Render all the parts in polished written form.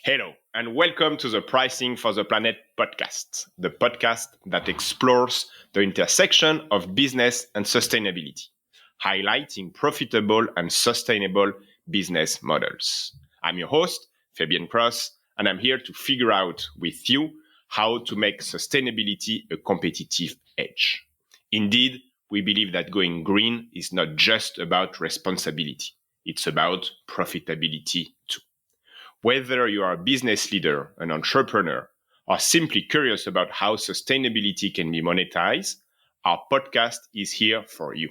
Hello, and welcome to the Pricing for the Planet podcast, the podcast that explores the intersection of business and sustainability, highlighting profitable and sustainable business models. I'm your host, Fabian Cross, and I'm here to figure out with you how to make sustainability a competitive edge. Indeed, we believe that going green is not just about responsibility, it's about profitability too. Whether you are a business leader, an entrepreneur, or simply curious about how sustainability can be monetized, our podcast is here for you.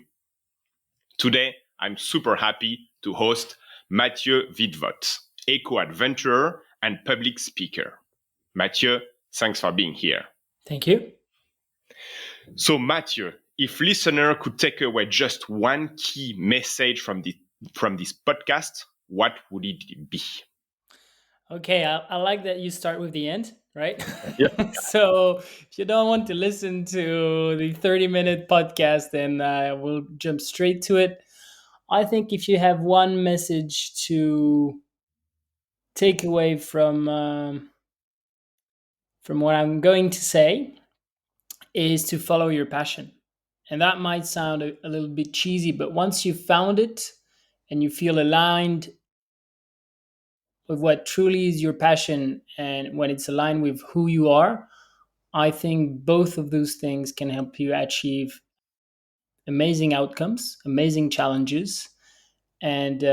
Today, I'm super happy to host Matthieu Vidvot, eco-adventurer and public speaker. Matthieu, thanks for being here. Thank you. So Matthieu, if listener could take away just one key message from this podcast, what would it be? Okay, I like that you start with the end, right? Yeah. So if you don't want to listen to the 30-minute podcast, then we'll jump straight to it. I think if you have one message to take away from what I'm going to say, is to follow your passion. And that might sound a little bit cheesy, but once you've found it and you feel aligned with what truly is your passion and when it's aligned with who you are, I think both of those things can help you achieve amazing outcomes, amazing challenges. And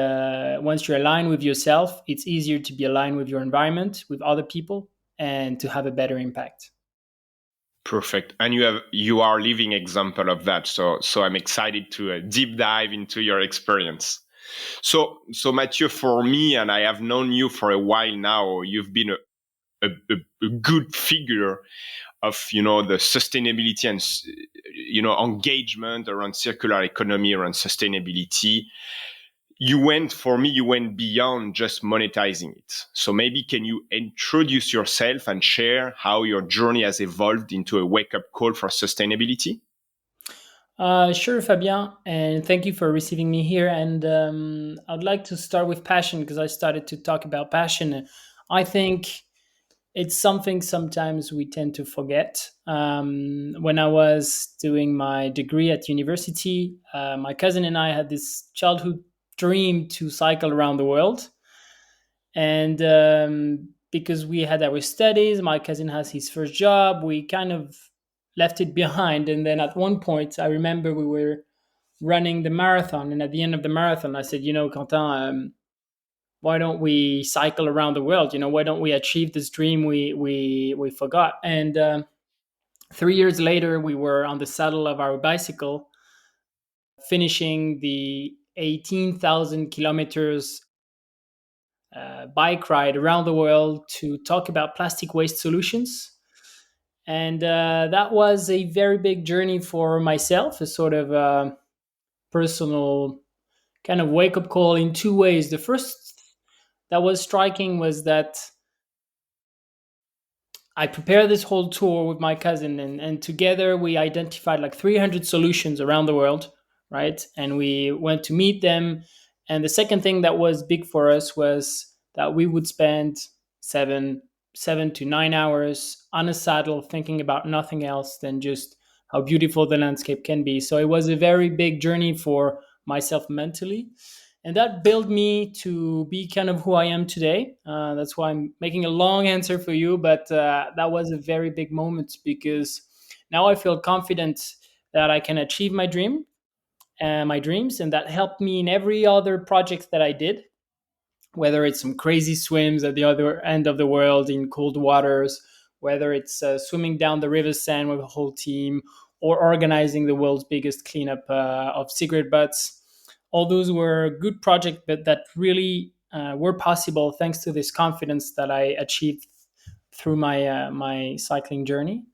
once you're aligned with yourself, it's easier to be aligned with your environment, with other people, and to have a better impact. Perfect. And you are a living example of that. So I'm excited to deep dive into your experience. So Matthieu, for me, and I have known you for a while now, you've been a good figure of, the sustainability and, engagement around circular economy, around sustainability. You went beyond just monetizing it. So maybe can you introduce yourself and share how your journey has evolved into a wake-up call for sustainability? Sure, Fabien, and thank you for receiving me here. And I'd like to start with passion because I started to talk about passion. I think it's something sometimes we tend to forget. When I was doing my degree at university, my cousin and I had this childhood dream to cycle around the world. And because we had our studies, my cousin has his first job, we kind of left it behind. And then at one point, I remember we were running the marathon. And at the end of the marathon, I said, Quentin, why don't we cycle around the world? Why don't we achieve this dream we forgot? And 3 years later, we were on the saddle of our bicycle, finishing the 18,000 kilometers bike ride around the world to talk about plastic waste solutions. And that was a very big journey for myself, a sort of personal kind of wake up call in two ways. The first that was striking was that I prepared this whole tour with my cousin, and together we identified like 300 solutions around the world, right? And we went to meet them. And the second thing that was big for us was that we would spend seven to 9 hours on a saddle thinking about nothing else than just how beautiful the landscape can be. So it was a very big journey for myself mentally. And that built me to be kind of who I am today. That's why I'm making a long answer for you, but that was a very big moment because now I feel confident that I can achieve my dream and my dreams, and that helped me in every other project that I did, whether it's some crazy swims at the other end of the world in cold waters, whether it's swimming down the River Seine with a whole team, or organizing the world's biggest cleanup of cigarette butts. All those were good projects, but that really were possible thanks to this confidence that I achieved through my cycling journey.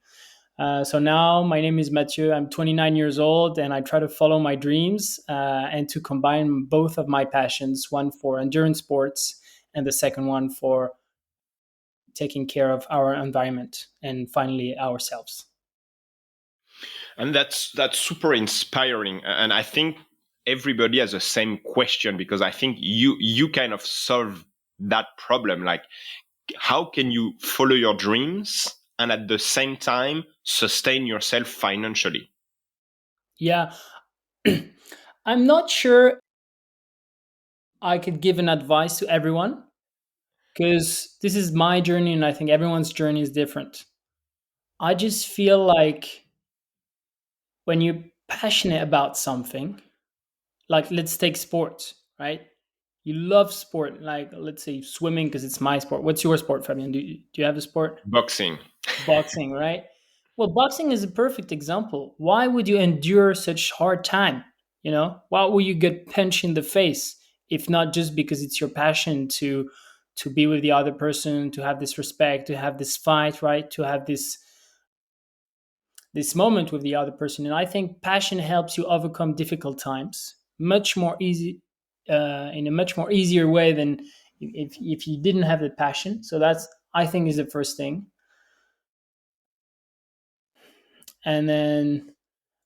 So now my name is Matthieu. I'm 29 years old, and I try to follow my dreams and to combine both of my passions, one for endurance sports and the second one for taking care of our environment and finally ourselves. And that's super inspiring. And I think everybody has the same question because I think you kind of solve that problem. Like, how can you follow your dreams and at the same time sustain yourself financially? Yeah. I'm not sure I could give an advice to everyone because this is my journey and I think everyone's journey is different. I just feel like when you're passionate about something, like let's take sports, right? You love sport, like let's say swimming because it's my sport. What's your sport, Fabian? Do you have a sport? Boxing. Boxing, right? Well, boxing is a perfect example. Why would you endure such hard time? Why would you get punched in the face if not just because it's your passion to be with the other person, to have this respect, to have this fight, right? To have this moment with the other person. And I think passion helps you overcome difficult times much more easy, in a much more easier way than if you didn't have the passion. So that's, I think, is the first thing. And then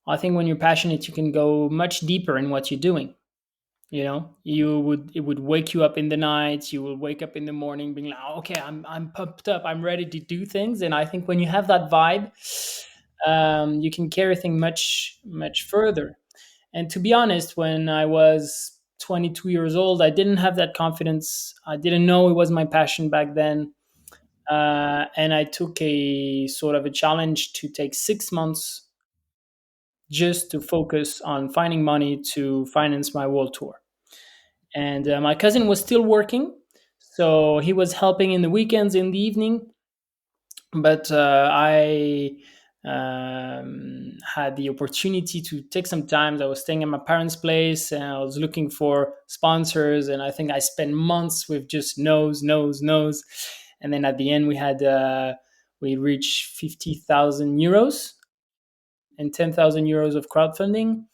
I think when you're passionate, you can go much deeper in what you're doing. It would wake you up in the night. You will wake up in the morning being like, "Oh, okay, I'm pumped up. I'm ready to do things." And I think when you have that vibe, you can carry things much further. And to be honest, when I was 22 years old, I didn't have that confidence. I didn't know it was my passion back then. And I took a sort of a challenge to take 6 months just to focus on finding money to finance my world tour. And my cousin was still working, so he was helping in the weekends, in the evening. But I had the opportunity to take some time. I was staying at my parents' place, and I was looking for sponsors. And I think I spent months with just no's, no's, no's. And then at the end, we reached 50,000 euros and 10,000 euros of crowdfunding.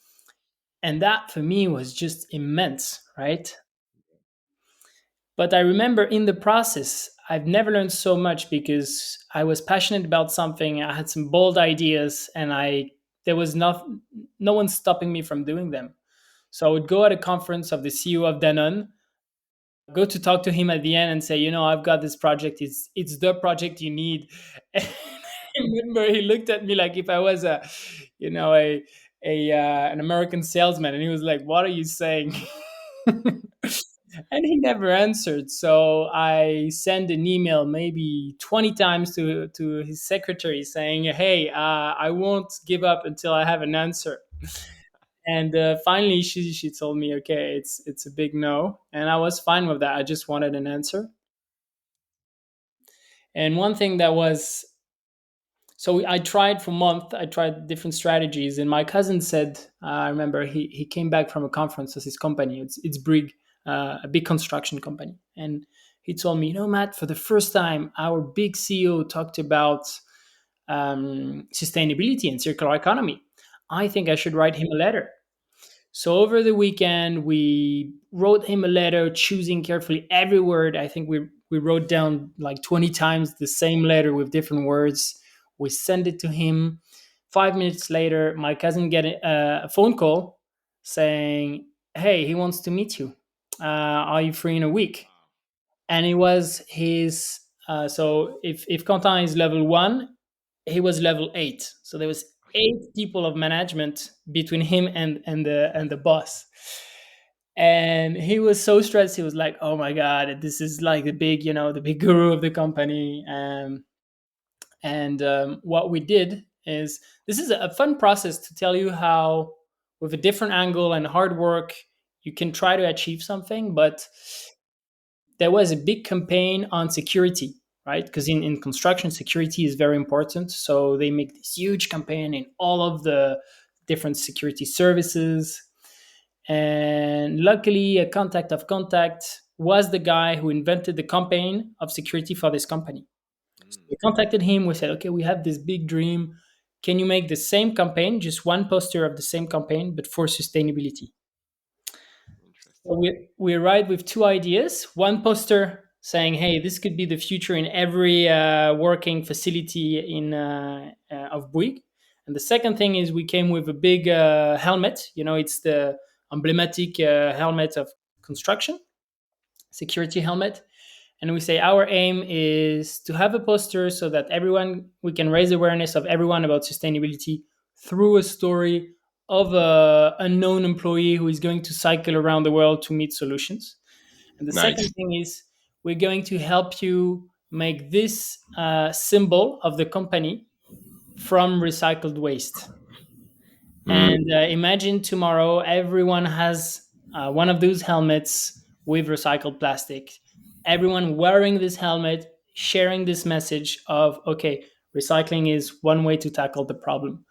And that for me was just immense, right? But I remember in the process, I've never learned so much because I was passionate about something. I had some bold ideas, and I there was no one stopping me from doing them. So I would go at a conference of the CEO of Danone, go to talk to him at the end and say, I've got this project. It's the project you need. And I remember he looked at me like if I was an American salesman, and he was like, "What are you saying?" And he never answered. So I sent an email maybe 20 times to his secretary saying, "Hey, I won't give up until I have an answer." And finally, she told me, "Okay, it's a big no," and I was fine with that. I just wanted an answer. And one thing that was so I tried for a month. I tried different strategies, and my cousin said, I remember he came back from a conference with his company. It's Brig, a big construction company, and he told me, Matt, for the first time, our big CEO talked about sustainability and circular economy. I think I should write him a letter. So over the weekend, we wrote him a letter, choosing carefully every word. I think we wrote down like 20 times the same letter with different words. We sent it to him. 5 minutes later, my cousin get a phone call saying, "Hey, he wants to meet you. Are you free in a week?" And it was his. So if Quentin is level 1, he was level 8. So there was 8 people of management between him and the boss. And he was so stressed. He was like, "Oh my god, this is like the big guru of the company." And what we did is, this is a fun process to tell you how, with a different angle and hard work, you can try to achieve something. But there was a big campaign on security, right? Because in construction, security is very important. So they make this huge campaign in all of the different security services. And luckily, a contact of contact was the guy who invented the campaign of security for this company. So we contacted him. We said, "Okay, we have this big dream. Can you make the same campaign, just one poster of the same campaign, but for sustainability?" So Interesting. we arrived with 2 ideas. One poster saying, "Hey, this could be the future in every working facility in of Bouygues." And the second thing is we came with a big helmet. It's the emblematic helmet of construction, security helmet. And we say our aim is to have a poster so that everyone, we can raise awareness of everyone about sustainability through a story of a unknown employee who is going to cycle around the world to meet solutions. And the second Nice. thing is we're going to help you make this symbol of the company from recycled waste. Mm, And imagine tomorrow everyone has one of those helmets with recycled plastic. Everyone wearing this helmet, sharing this message of, okay, recycling is one way to tackle the problem.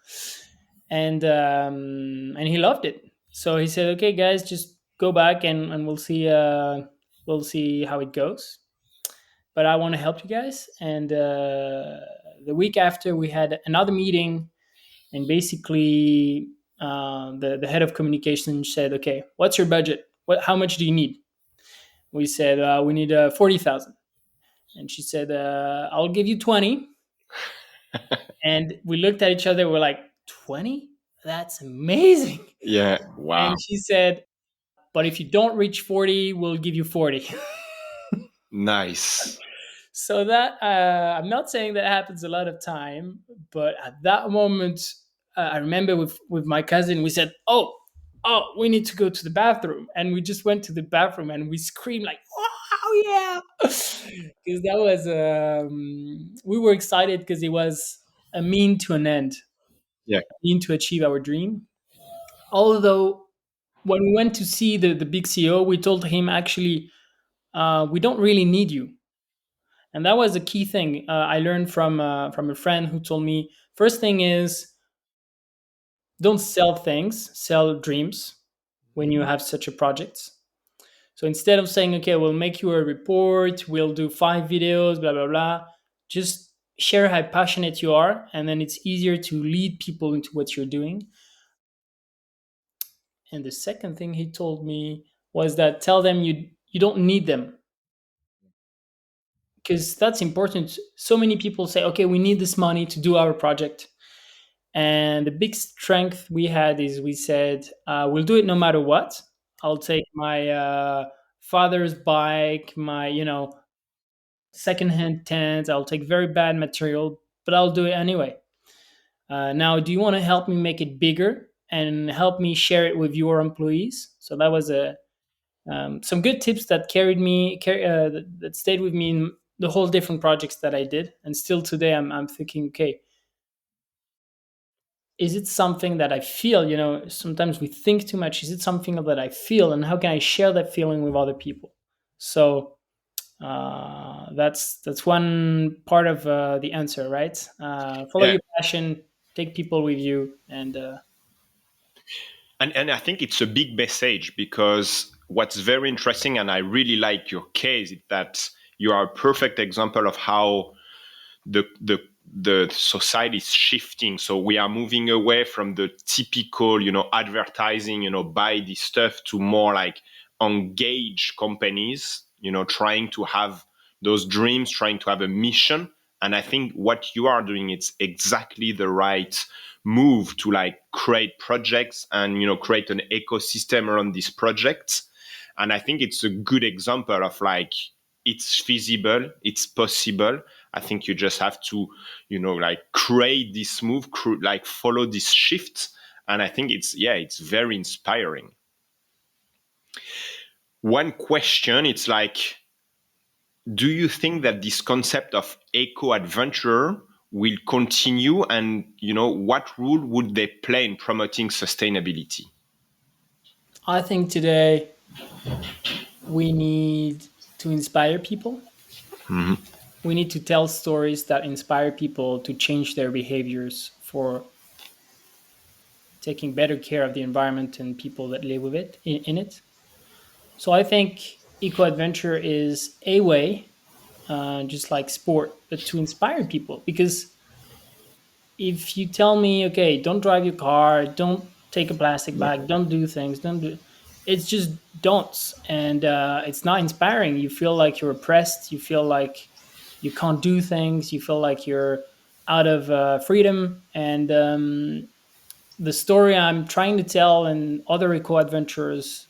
And he loved it. So he said, okay, guys, just go back and we'll see how it goes. But I want to help you guys. And the week after, we had another meeting, and basically the head of communication said, okay, what's your budget, how much do you need? We said we need 40,000. And she said, I'll give you 20. And we looked at each other, we're like, 20, that's amazing. yeah. And Wow. she said, but if you don't reach 40, we'll give you 40. Nice. So that I'm not saying that happens a lot of time, but at that moment, I remember with my cousin, we said, "Oh, we need to go to the bathroom," and we just went to the bathroom and we screamed like, "Oh yeah!" Because that was we were excited because it was a mean to an end, Yeah. a mean to achieve our dream. Although when we went to see the big CEO, we told him actually, we don't really need you. And that was a key thing I learned from a friend who told me, first thing is, don't sell things, sell dreams when you have such a project. So instead of saying, okay, we'll make you a report, we'll do 5 videos, blah blah blah, just share how passionate you are, and then it's easier to lead people into what you're doing. And the second thing he told me was that tell them you don't need them, because that's important. So many people say, okay, we need this money to do our project. And the big strength we had is we said, we'll do it no matter what. I'll take my father's bike, my, secondhand tent. I'll take very bad material, but I'll do it anyway. Now, do you want to help me make it bigger and help me share it with your employees? So that was some good tips that that stayed with me in the whole different projects that I did. And still today, I'm thinking, okay, is it something that I feel? Sometimes we think too much. Is it something that I feel, and how can I share that feeling with other people? So that's one part of the answer, right? Follow Yeah. your passion, take people with you, and And I think it's a big message because what's very interesting, and I really like your case, is that you are a perfect example of how the society is shifting. So we are moving away from the typical, advertising, buy this stuff, to more like engage companies, trying to have those dreams, trying to have a mission. And I think what you are doing, it's exactly the right move to like create projects and, create an ecosystem around these projects. And I think it's a good example of like, it's feasible, it's possible. I think you just have to, like create this move, like follow this shift. And I think it's very inspiring. One question, it's like, do you think that this concept of eco adventure will continue? And, what role would they play in promoting sustainability? I think today we need to inspire people. We need to tell stories that inspire people to change their behaviors for taking better care of the environment and people that live with it in it. So I think eco adventure is a way, just like sport, but to inspire people. Because if you tell me, okay, don't drive your car, don't take a plastic Yeah. bag, don't do things, don't do, it's just don'ts, and it's not inspiring. You feel like you're oppressed. You feel like you can't do things. You feel like you're out of freedom. And the story I'm trying to tell, and other eco adventurers,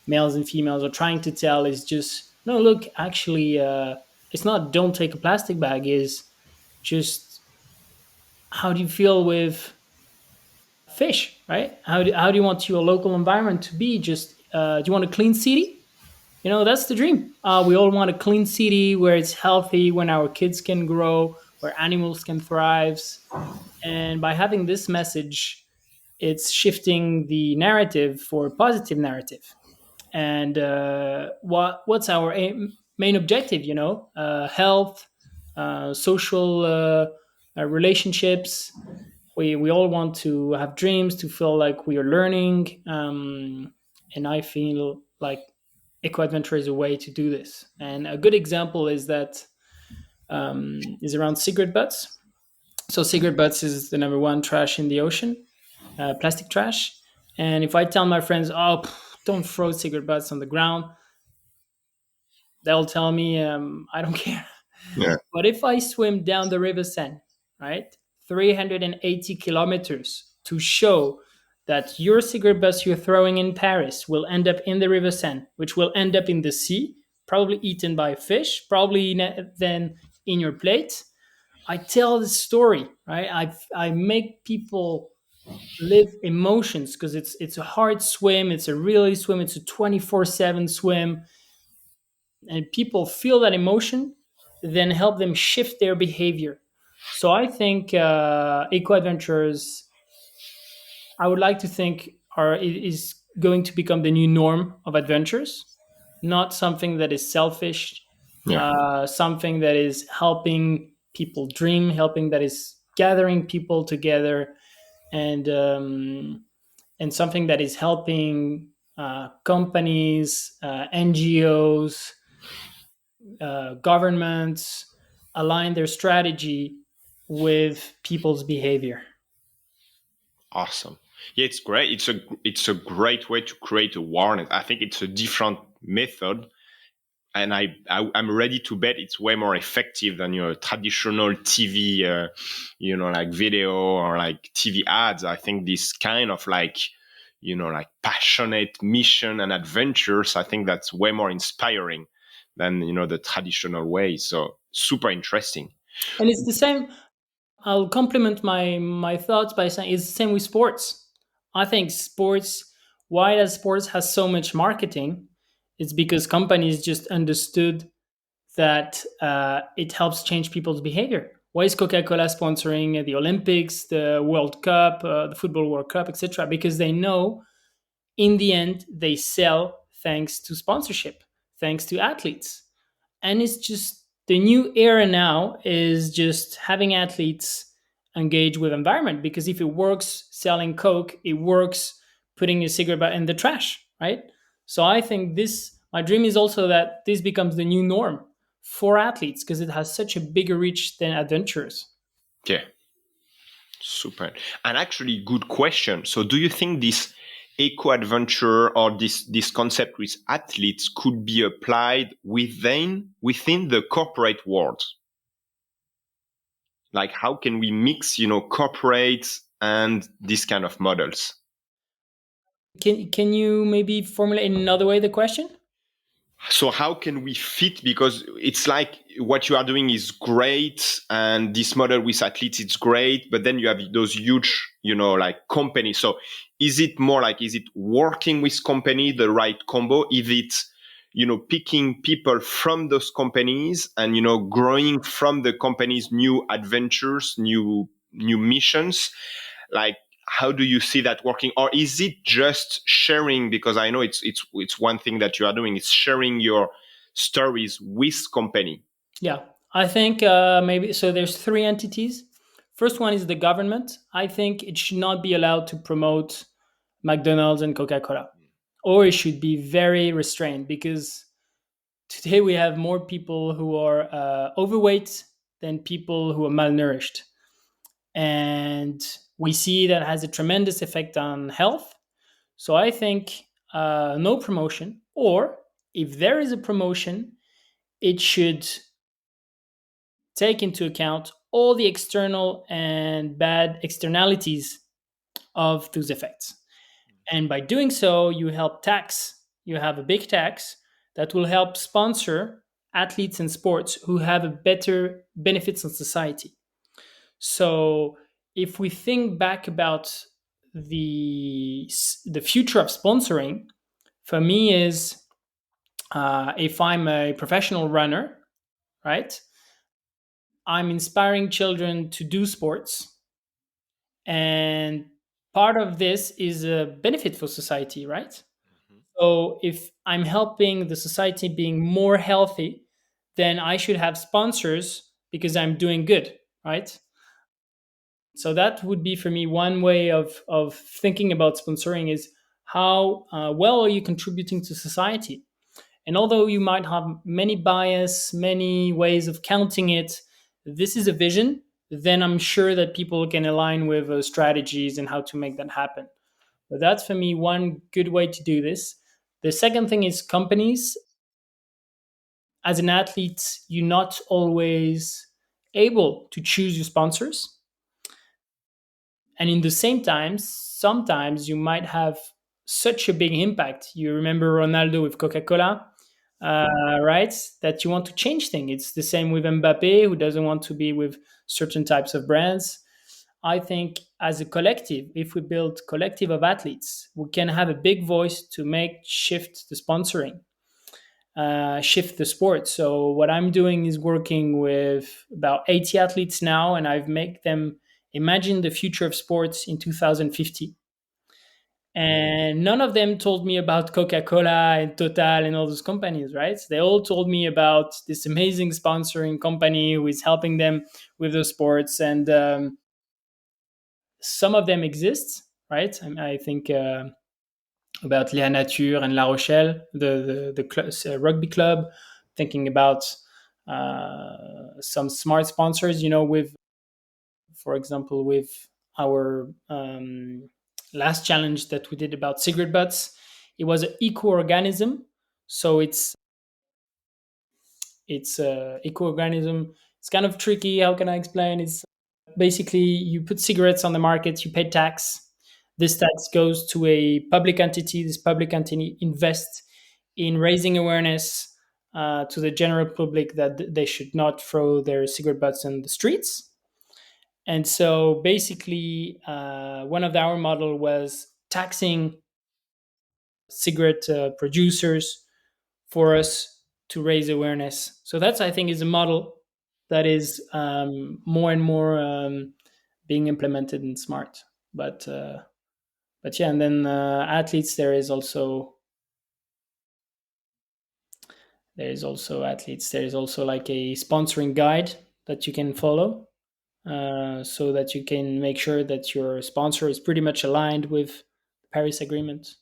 males and females, are trying to tell, is just no, look, actually, it's not don't take a plastic bag, is just how do you feel with fish, right? How do you want your local environment to be? Just do you want a clean city? That's the dream. We all want a clean city where it's healthy, when our kids can grow, where animals can thrive. And by having this message, it's shifting the narrative for a positive narrative. And what's our main objective? Health, social relationships. We all want to have dreams, to feel like we are learning, and I feel like eco adventure is a way to do this. And a good example is that is around cigarette butts. So cigarette butts is the number one trash in the ocean, plastic trash. And if I tell my friends, "Oh, don't throw cigarette butts on the ground," they'll tell me, "I don't care." Yeah. But if I swim down the River Seine, right, 380 kilometers to show that your cigarette butts you're throwing in Paris will end up in the River Seine, which will end up in the sea, probably eaten by fish, probably then in your plate. I tell the story, right? I make people live emotions, because it's a hard swim, it's a really swim, it's a 24/7 swim, and people feel that emotion, then help them shift their behavior. So I think eco adventures, I would like to think, is going to become the new norm of adventures, not something that is selfish, Yeah. something that is helping people dream, helping that is gathering people together, and something that is helping companies, NGOs, governments align their strategy with people's behavior. Awesome. Yeah, it's great. It's a great way to create awareness. I think it's a different method, and I'm ready to bet it's way more effective than your traditional TV, like video or like TV ads. I think this kind of like, like passionate mission and adventures. I think that's way more inspiring than the traditional way. So super interesting. And it's the same. I'll complement my thoughts by saying it's the same with sports. I think sports. Why does sports has so much marketing? It's because companies just understood that it helps change people's behavior. Why is Coca-Cola sponsoring the Olympics, the World Cup, the Football World Cup, etc.? Because they know in the end they sell thanks to sponsorship, thanks to athletes. And it's just the new era now is just having athletes engage with environment, because if it works selling Coke, it works putting a cigarette butt in the trash, right? So I think this, my dream is also that this becomes the new norm for athletes, because it has such a bigger reach than adventurers. Yeah. Super. And actually, good question. So, do you think this eco adventure or this concept with athletes could be applied within the corporate world? Like, how can we mix, corporates and this kind of models? Can you maybe formulate in another way the question? So how can we fit, because it's like what you are doing is great and this model with athletes it's great, but then you have those huge like companies. So is it working with company the right combo, if it's picking people from those companies and growing from the company's new adventures, new missions? Like, how do you see that working, or is it just sharing? Because I know it's one thing that you are doing, it's sharing your stories with company. Yeah, I think maybe so. There's three entities. First one is the government. I think it should not be allowed to promote McDonald's and Coca Cola, or it should be very restrained, because today we have more people who are overweight than people who are malnourished. And we see that has a tremendous effect on health. So I think no promotion, or if there is a promotion, it should take into account all the external and bad externalities of those effects. And by doing so, you help tax. You have a big tax that will help sponsor athletes and sports who have a better benefits on society. So if we think back about the future of sponsoring, for me is if I'm a professional runner, right? I'm inspiring children to do sports, and part of this is a benefit for society, right? So if I'm helping the society being more healthy, then I should have sponsors because I'm doing good, right? So that would be for me one way of thinking about sponsoring is how well are you contributing to society? And although you might have many bias, many ways of counting it, this is a vision. Then I'm sure that people can align with strategies and how to make that happen. But that's for me one good way to do this. The second thing is companies. As an athlete, you're not always able to choose your sponsors. And in the same time, sometimes you might have such a big impact. You remember Ronaldo with Coca-Cola, right? That you want to change things. It's the same with Mbappe, who doesn't want to be with certain types of brands. I think as a collective, if we build collective of athletes, we can have a big voice to make shift the sponsoring, shift the sport. So what I'm doing is working with about 80 athletes now, and I've made them imagine the future of sports in 2050. And none of them told me about Coca-Cola and Total and all those companies, right? They all told me about this amazing sponsoring company who is helping them with the sports. And some of them exist, right? I think about Léa Nature and La Rochelle, the rugby club, thinking about some smart sponsors, with, for example, with our last challenge that we did about cigarette butts. It was an eco-organism. So it's a eco-organism. It's kind of tricky. How can I explain? It's basically you put cigarettes on the market, you pay tax. This tax goes to a public entity. This public entity invests in raising awareness to the general public that they should not throw their cigarette butts in the streets. And so basically, one of our model was taxing cigarette producers for us to raise awareness. So that's, I think, is a model that is more and more being implemented in smart. But yeah, and then athletes. There is also athletes. There is also like a sponsoring guide that you can follow, so that you can make sure that your sponsor is pretty much aligned with the Paris Agreement.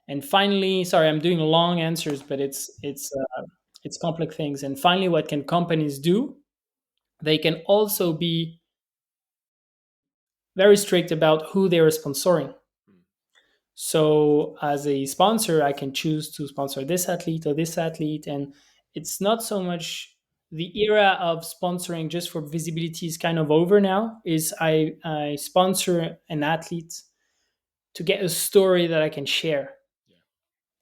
And finally, sorry, I'm doing long answers, but it's complex things. And finally, what can companies do? They can also be very strict about who they are sponsoring. So, as a sponsor, I can choose to sponsor this athlete or this athlete, and it's not so much the era of sponsoring just for visibility is kind of over now. Is I sponsor an athlete to get a story that I can share.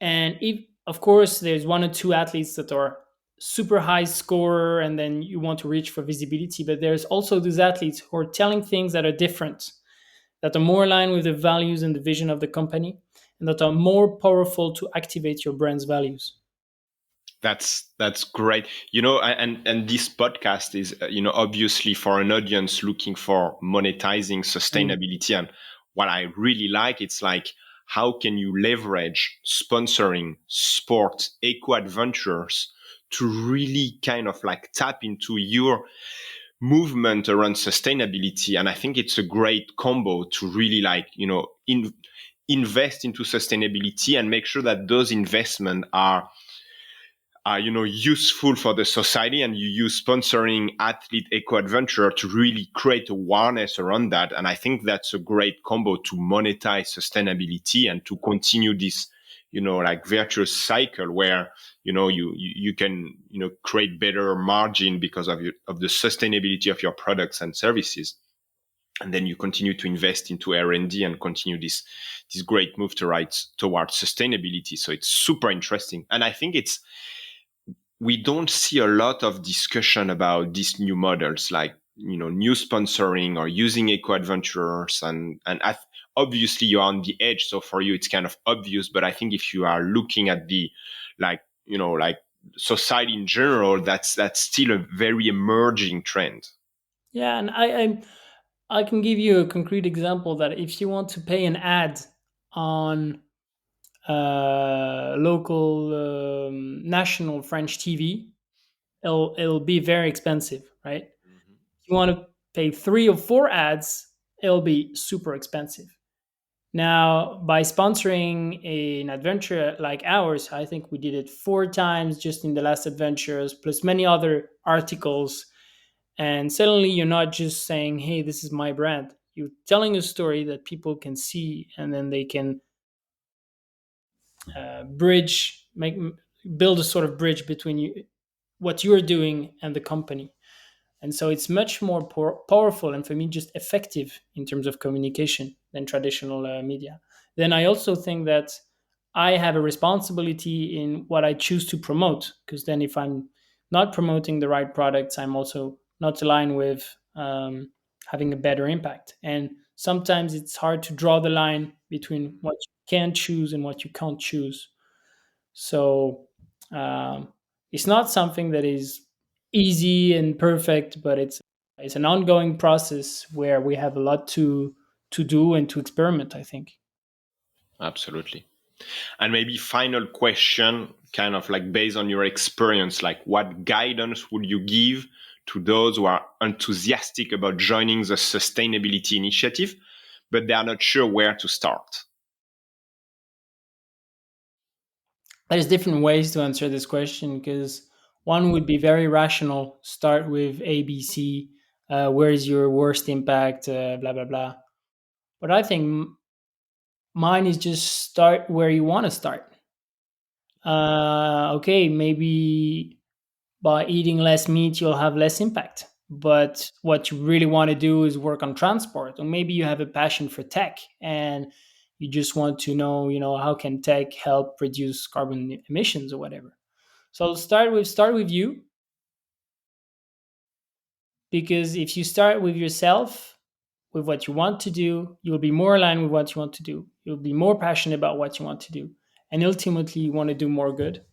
And if, of course, there's one or two athletes that are super high scorer and then you want to reach for visibility, but there's also those athletes who are telling things that are different, that are more aligned with the values and the vision of the company, and that are more powerful to activate your brand's values. That's great. And this podcast is obviously for an audience looking for monetizing sustainability. And what I really like, it's like, how can you leverage sponsoring sport eco adventures to really kind of like tap into your movement around sustainability? And I think it's a great combo to really like invest into sustainability and make sure that those investments are useful for the society, and you use sponsoring athlete eco adventure to really create awareness around that. And I think that's a great combo to monetize sustainability and to continue this like virtuous cycle where you can create better margin because of the sustainability of your products and services. and then you continue to invest into R&D and continue this great move towards sustainability. So it's super interesting, and I think we don't see a lot of discussion about these new models, like new sponsoring or using eco adventurers, and obviously you're on the edge, so for you it's kind of obvious. But I think if you are looking at the like society in general, that's still a very emerging trend. Yeah, and I can give you a concrete example that if you want to pay an ad on local national French TV, it'll be very expensive, right? If you want to pay 3 or 4 ads, it'll be super expensive. Now, by sponsoring an adventure like ours, I think we did it 4 times just in the last adventures, plus many other articles. And suddenly you're not just saying, hey, this is my brand. You're telling a story that people can see, and then they can bridge, build a sort of bridge between you, what you're doing, and the company. And so it's much more powerful and for me just effective in terms of communication than traditional media. Then I also think that I have a responsibility in what I choose to promote, because then if I'm not promoting the right products, I'm also not aligned with having a better impact. And sometimes it's hard to draw the line between what you can choose and what you can't choose. So um, it's not something that is easy and perfect, but it's an ongoing process where we have a lot to do and to experiment, I think. Absolutely. And maybe final question, kind of like based on your experience, like what guidance would you give to those who are enthusiastic about joining the sustainability initiative, but they are not sure where to start? There's different ways to answer this question, because one would be very rational, start with ABC, where is your worst impact, blah blah blah. But I think mine is just start where you want to start. Okay, maybe by eating less meat, you'll have less impact. But what you really want to do is work on transport, or maybe you have a passion for tech and you just want to know, how can tech help reduce carbon emissions or whatever. So start with you, because if you start with yourself, with what you want to do, you'll be more aligned with what you want to do. You'll be more passionate about what you want to do, and ultimately, you want to do more good.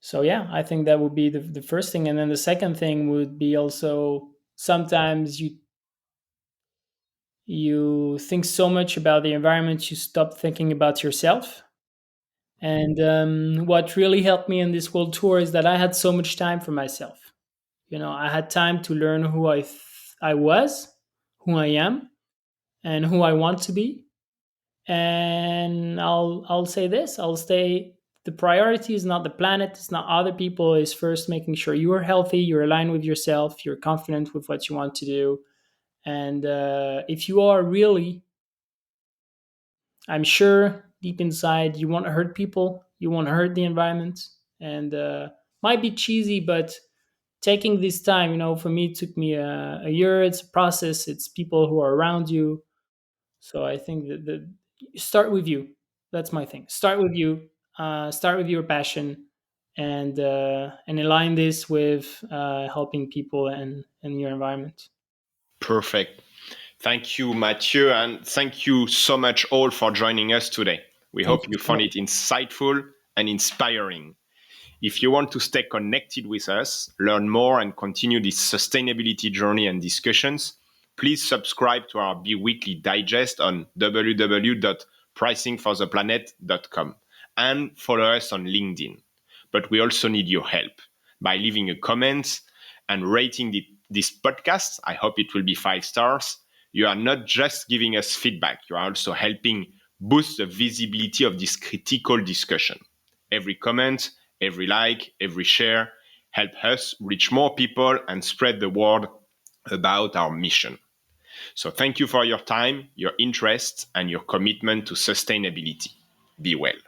So yeah, I think that would be the first thing. And then the second thing would be also, sometimes you think so much about the environment, you stop thinking about yourself. And what really helped me in this world tour is that I had so much time for myself. I had time to learn who I was, who I am, and who I want to be. And I'll say this, I'll stay the priority is not the planet, it's not other people, is first making sure you are healthy, you're aligned with yourself, you're confident with what you want to do. And if you are really, I'm sure deep inside you want to hurt people, you want to hurt the environment. And might be cheesy, but taking this time, for me it took me a year. It's a process, it's people who are around you. So I think that start with you. That's my thing. Start with you. Start with your passion, and align this with helping people and your environment. Perfect. Thank you, Matthieu, and thank you so much all for joining us today. We Thank hope you you so found much. it insightful and inspiring. If you want to stay connected with us, learn more, and continue this sustainability journey and discussions, please subscribe to our bi-weekly digest on www.pricingfortheplanet.com and follow us on LinkedIn. But we also need your help by leaving a comment and rating this podcast. I hope it will be 5 stars. You are not just giving us feedback, you are also helping boost the visibility of this critical discussion. Every comment, every like, every share help us reach more people and spread the word about our mission. So thank you for your time, your interest, and your commitment to sustainability. Be well.